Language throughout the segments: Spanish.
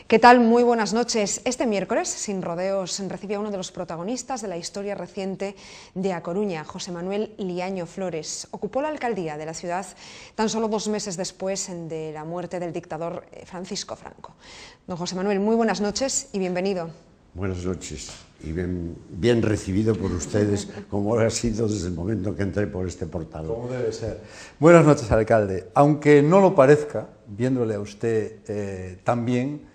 ¿Qué tal? Muy buenas noches. Este miércoles, sin rodeos, recibía a uno de los protagonistas de la historia reciente de A Coruña, José Manuel Liaño Flores. Ocupó la alcaldía de la ciudad tan solo 2 meses después de la muerte del dictador Francisco Franco. Don José Manuel, muy buenas noches y bienvenido. Buenas noches y bien recibido por ustedes, como ha sido desde el momento que entré por este portal. Como debe ser. Buenas noches, alcalde. Aunque no lo parezca, viéndole a usted también,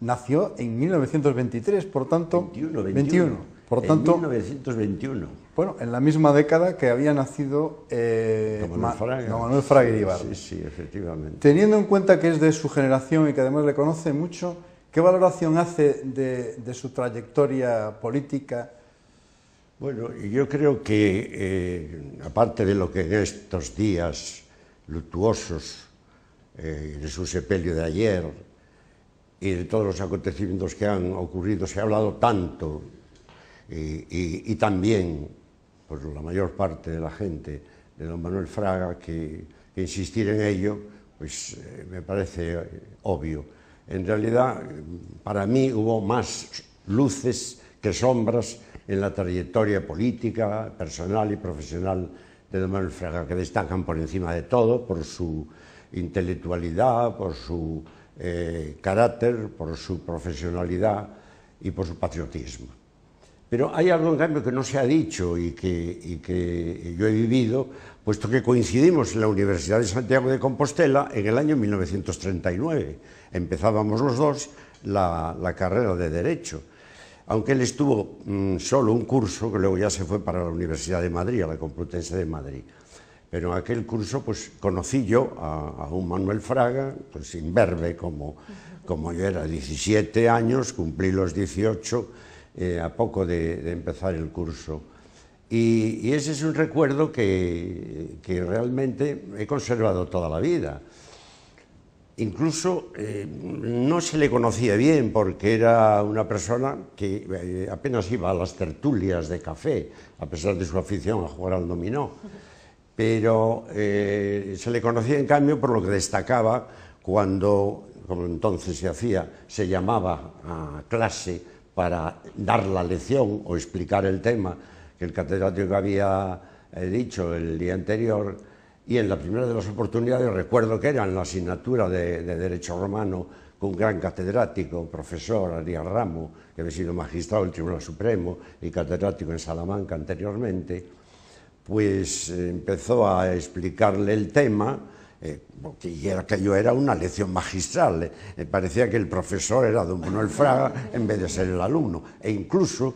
nació en 1923, por tanto... 21. Por tanto, en 1921. Bueno, en la misma década que había nacido Don Manuel Fraga Iribarne. Sí, efectivamente. Teniendo en cuenta que es de su generación y que además le conoce mucho, ¿qué valoración hace de su trayectoria política? Bueno, yo creo que, aparte de lo que en estos días luctuosos, de su sepelio de ayer, y de todos los acontecimientos que han ocurrido, se ha hablado tanto, y también, por la mayor parte de la gente, de don Manuel Fraga, que insistir en ello, pues me parece obvio. En realidad, para mí hubo más luces que sombras en la trayectoria política, personal y profesional de don Manuel Fraga, que destacan por encima de todo por su intelectualidad, por su carácter, por su profesionalidad y por su patriotismo. Pero hay algo, en cambio, que no se ha dicho y que yo he vivido, puesto que coincidimos en la Universidad de Santiago de Compostela en el año 1939. Empezábamos los dos la carrera de Derecho, aunque él estuvo solo un curso, que luego ya se fue para la Universidad de Madrid, a la Complutense de Madrid. Pero en aquel curso pues conocí yo a un Manuel Fraga, pues imberbe como yo era, 17 años, cumplí los 18 a poco de empezar el curso. Y ese es un recuerdo que realmente he conservado toda la vida. Incluso no se le conocía bien porque era una persona que apenas iba a las tertulias de café, a pesar de su afición a jugar al dominó. Pero se le conocía en cambio por lo que destacaba cuando, como entonces se llamaba a clase para dar la lección o explicar el tema que el catedrático había dicho el día anterior, y en la primera de las oportunidades recuerdo que era en la asignatura de Derecho Romano con un gran catedrático, profesor Arias Ramo, que había sido magistrado del Tribunal Supremo y catedrático en Salamanca anteriormente, pues empezó a explicarle el tema, que aquello era una lección magistral. Me parecía que el profesor era don Manuel Fraga en vez de ser el alumno, e incluso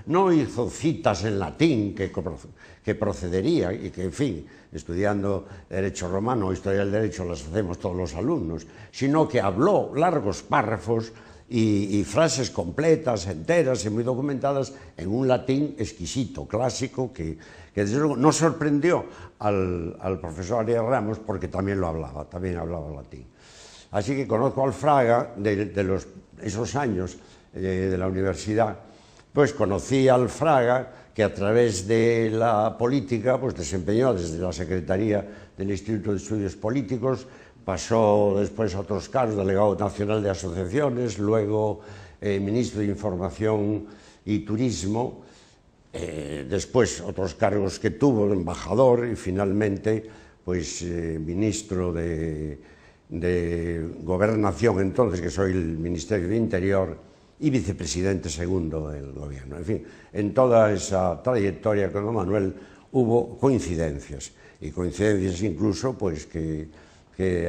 no hizo citas en latín que procedería, y que, en fin, estudiando Derecho Romano o Historia del Derecho las hacemos todos los alumnos, sino que habló largos párrafos y frases completas, enteras y muy documentadas en un latín exquisito, clásico, que desde luego no sorprendió al profesor Arias Ramos porque también hablaba latín. Así que conozco al Fraga de esos años de la universidad, pues conocí al Fraga que a través de la política pues desempeñó desde la Secretaría del Instituto de Estudios Políticos, pasó después a otros cargos, delegado nacional de asociaciones, luego ministro de Información y Turismo, después otros cargos que tuvo, embajador, y finalmente pues ministro de Gobernación, entonces, que soy el Ministerio de Interior, y vicepresidente segundo del gobierno. En fin, en toda esa trayectoria con don Manuel hubo coincidencias, y coincidencias incluso pues que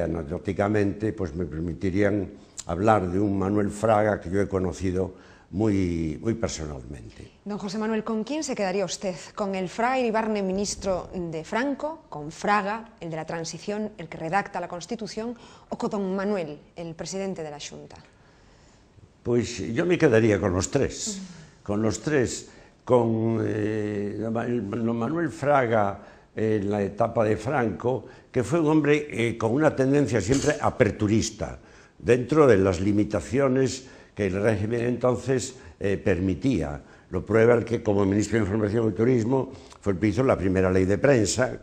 anecdóticamente pues me permitirían hablar de un Manuel Fraga que yo he conocido muy personalmente. Don José Manuel, ¿con quién se quedaría usted? ¿Con el Fraga Iribarne, ministro de Franco? ¿Con Fraga, el de la transición, el que redacta la Constitución? ¿O con don Manuel, el presidente de la Xunta? Pues yo me quedaría con los tres. Con los tres. Con don Manuel Fraga en la etapa de Franco, que fue un hombre con una tendencia siempre aperturista, dentro de las limitaciones que el régimen entonces permitía. Lo prueba el que, como ministro de Información y Turismo, fue el que hizo la primera ley de prensa,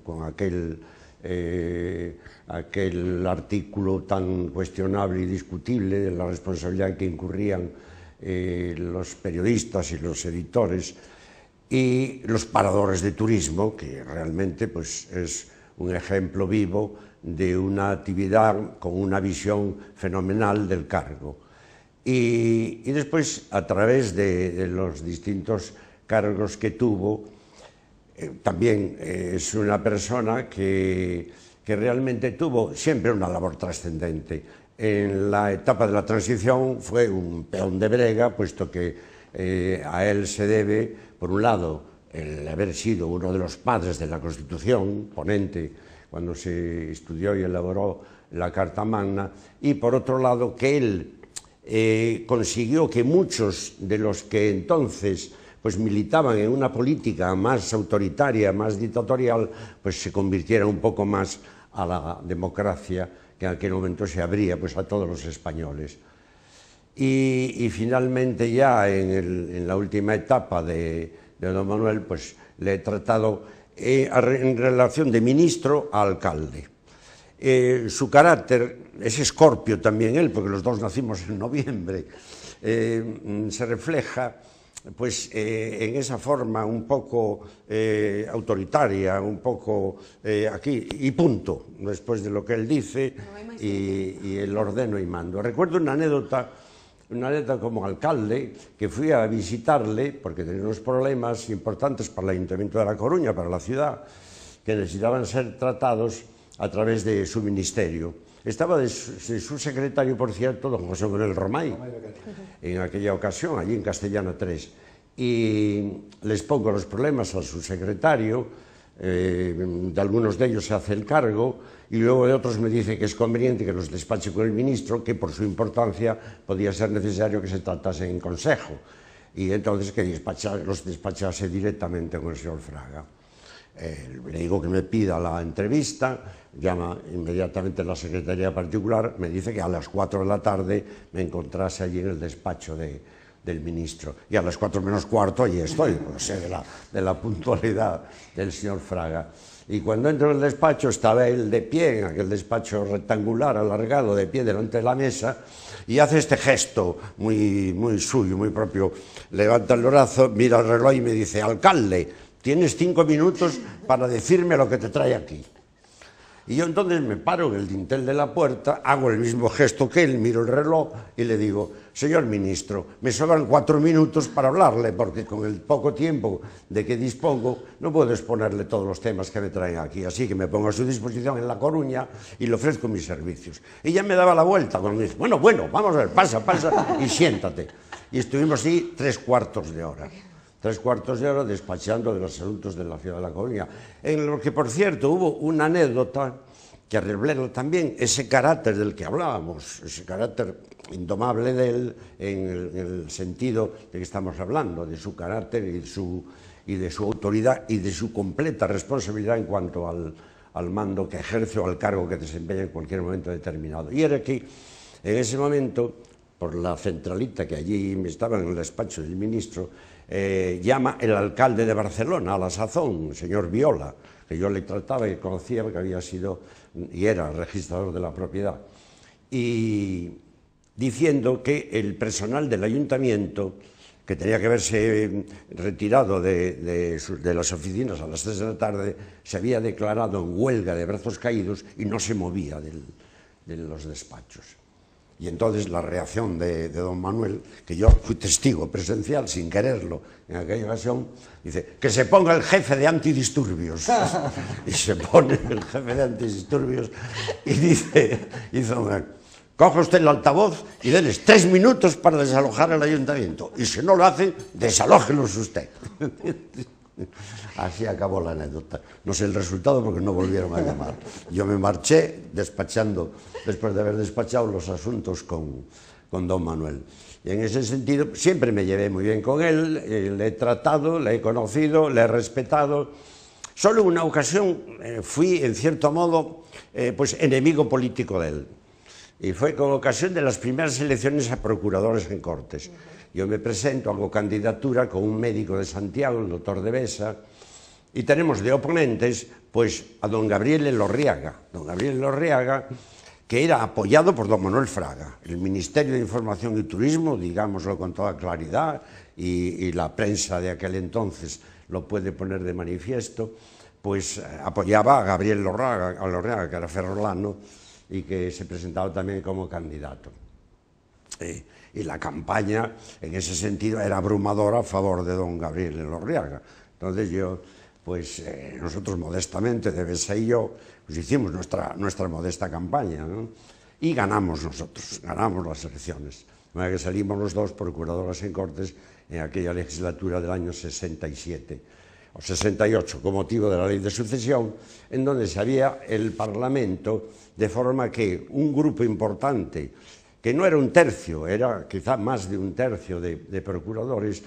con aquel aquel artículo tan cuestionable y discutible de la responsabilidad en que incurrían los periodistas y los editores, y los paradores de turismo, que realmente pues, es un ejemplo vivo de una actividad con una visión fenomenal del cargo. Y después, a través de los distintos cargos que tuvo, también es una persona que realmente tuvo siempre una labor trascendente. En la etapa de la transición fue un peón de brega, puesto que a él se debe, por un lado, el haber sido uno de los padres de la Constitución, ponente cuando se estudió y elaboró la Carta Magna, y por otro lado que él consiguió que muchos de los que entonces pues militaban en una política más autoritaria, más dictatorial, pues se convirtieran un poco más a la democracia que en aquel momento se abría pues a todos los españoles. Y finalmente ya en la última etapa de don Manuel, pues le he tratado en relación de ministro a alcalde. Su carácter es Escorpio también él, porque los dos nacimos en noviembre, se refleja pues en esa forma un poco autoritaria, un poco aquí, y punto, después de lo que él dice, y el ordeno y mando. Recuerdo una anécdota como alcalde, que fui a visitarle, porque tenía unos problemas importantes para el Ayuntamiento de La Coruña, para la ciudad, que necesitaban ser tratados a través de su ministerio. Estaba de su secretario, por cierto, don José Manuel Romay, en aquella ocasión, allí en Castellana 3. Y les pongo los problemas a su secretario, de algunos de ellos se hace el cargo, y luego de otros me dice que es conveniente que los despache con el ministro, que por su importancia podía ser necesario que se tratase en consejo, y entonces que los despachase directamente con el señor Fraga. Le digo que me pida la entrevista, llama inmediatamente a la secretaría particular, me dice que a las 4 de la tarde me encontrase allí en el despacho del ministro, y a las 4 menos cuarto allí estoy, no sé de la puntualidad del señor Fraga. Y cuando entro en el despacho estaba él de pie, en aquel despacho rectangular, alargado, de pie delante de la mesa, y hace este gesto muy suyo, muy propio. Levanta el brazo, mira el reloj y me dice: alcalde, tienes 5 minutos para decirme lo que te trae aquí. Y yo entonces me paro en el dintel de la puerta, hago el mismo gesto que él, miro el reloj y le digo: señor ministro, me sobran 4 minutos para hablarle, porque con el poco tiempo de que dispongo no puedo exponerle todos los temas que me traen aquí, así que me pongo a su disposición en La Coruña y le ofrezco mis servicios. Y ya me daba la vuelta cuando me dice: bueno, vamos a ver, pasa y siéntate. Y estuvimos así 3/4 de hora. 3/4 de hora despachando de los asuntos de la ciudad de La Coruña, en lo que, por cierto, hubo una anécdota que revela también ese carácter del que hablábamos, ese carácter indomable de él, en el sentido de que estamos hablando, de su carácter y de su autoridad y de su completa responsabilidad en cuanto al mando que ejerce o al cargo que desempeña en cualquier momento determinado. Y era que, en ese momento, por la centralita que allí estaba en el despacho del ministro, llama el alcalde de Barcelona, a la sazón, el señor Viola, que yo le trataba y conocía porque había sido y era registrador de la propiedad, y diciendo que el personal del ayuntamiento, que tenía que haberse retirado de las oficinas a las 3 de la tarde, se había declarado en huelga de brazos caídos y no se movía de los despachos. Y entonces la reacción de don Manuel, que yo fui testigo presencial sin quererlo en aquella ocasión, dice: que se ponga el jefe de antidisturbios. Y se pone el jefe de antidisturbios y dice: coja usted el altavoz y denles 3 minutos para desalojar el ayuntamiento, y si no lo hace, desalójelos usted. Así acabó la anécdota. No sé el resultado porque no volvieron a llamar. Yo me marché despachando, después de haber despachado los asuntos con don Manuel. Y en ese sentido siempre me llevé muy bien con él, le he tratado, le he conocido, le he respetado. Solo en una ocasión fui, en cierto modo, pues enemigo político de él. Y fue con ocasión de las primeras elecciones a procuradores en Cortes. Yo me presento, hago candidatura con un médico de Santiago, el doctor de Besa, Y tenemos de oponentes pues a don Gabriel Elorriaga. Don Gabriel Elorriaga, que era apoyado por don Manuel Fraga. El Ministerio de Información y Turismo, digámoslo con toda claridad, y la prensa de aquel entonces lo puede poner de manifiesto, pues apoyaba a Gabriel Elorriaga, que era ferrolano y que se presentaba también como candidato. Y la campaña, en ese sentido, era abrumadora a favor de don Gabriel Elorriaga. Entonces pues nosotros modestamente, Devesa y yo, pues hicimos nuestra modesta campaña, ¿no? Y ganamos nosotros, ganamos las elecciones. De manera que salimos los dos procuradoras en Cortes en aquella legislatura del año 67 o 68, con motivo de la ley de sucesión, en donde se había el Parlamento, de forma que un grupo importante, que no era un tercio, era quizá más de un tercio de procuradores,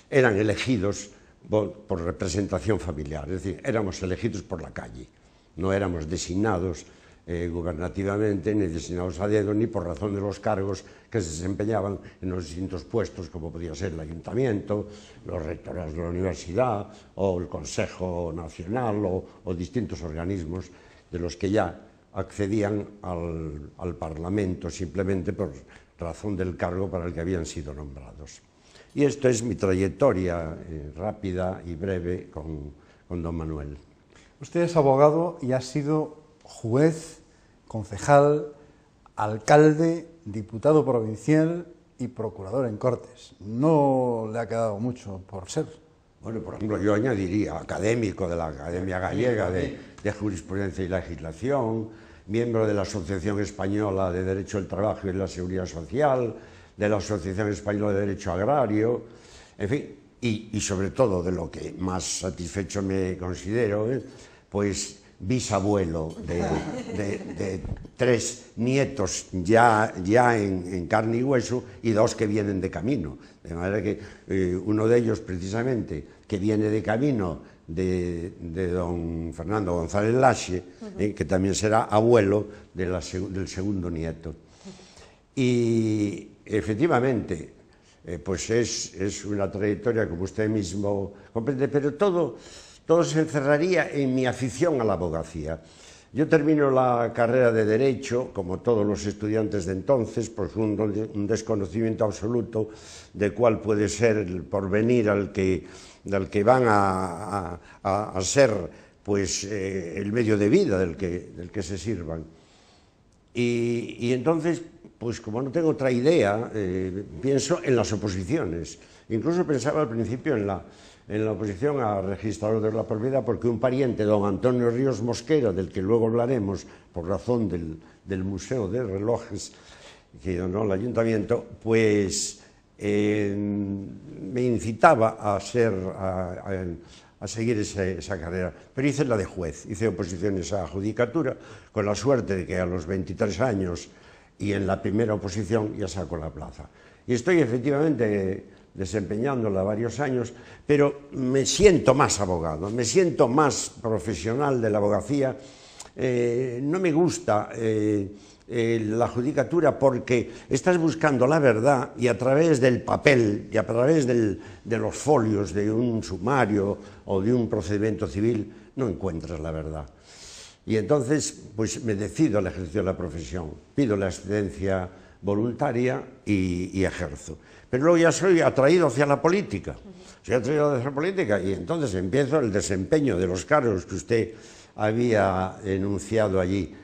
eran elegidos por representación familiar, es decir, éramos elegidos por la calle, no éramos designados gubernativamente, ni designados a dedo, ni por razón de los cargos que se desempeñaban en los distintos puestos, como podía ser el ayuntamiento, los rectores de la universidad, o el Consejo Nacional, o distintos organismos de los que ya accedían al Parlamento simplemente por razón del cargo para el que habían sido nombrados. Y esto es mi trayectoria rápida y breve con don Manuel. Usted es abogado y ha sido juez, concejal, alcalde, diputado provincial y procurador en Cortes. No le ha quedado mucho por ser. Bueno, por ejemplo, yo añadiría académico de la Academia Gallega de Jurisprudencia y Legislación, miembro de la Asociación Española de Derecho del Trabajo y la Seguridad Social, de la Asociación Española de Derecho Agrario, en fin, y sobre todo de lo que más satisfecho me considero, pues bisabuelo de 3 nietos ya en carne y hueso y 2 que vienen de camino. De manera que uno de ellos, precisamente, que viene de camino de don Fernando González Laxe, que también será abuelo del segundo nieto. Y efectivamente, pues es una trayectoria, como usted mismo comprende, pero todo se encerraría en mi afición a la abogacía. Yo termino la carrera de Derecho, como todos los estudiantes de entonces, por un desconocimiento absoluto de cuál puede ser el porvenir del que van a ser pues, el medio de vida del que se sirvan. Y entonces, pues como no tengo otra idea, pienso en las oposiciones. Incluso pensaba al principio en la oposición a registrador de la propiedad, porque un pariente, don Antonio Ríos Mosquera, del que luego hablaremos por razón del Museo de Relojes que donó el ayuntamiento, pues me incitaba a seguir esa carrera. Pero hice la de juez, hice oposiciones a judicatura, con la suerte de que a los 23 años y en la primera oposición ya saco la plaza. Y estoy efectivamente desempeñándola varios años, pero me siento más abogado, me siento más profesional de la abogacía. No me gusta la judicatura porque estás buscando la verdad y a través del papel y a través de los folios de un sumario o de un procedimiento civil no encuentras la verdad. Y entonces pues me decido al ejercicio de la profesión, pido la excedencia voluntaria y ejerzo. Pero luego ya soy atraído hacia la política, y entonces empiezo el desempeño de los cargos que usted había enunciado allí.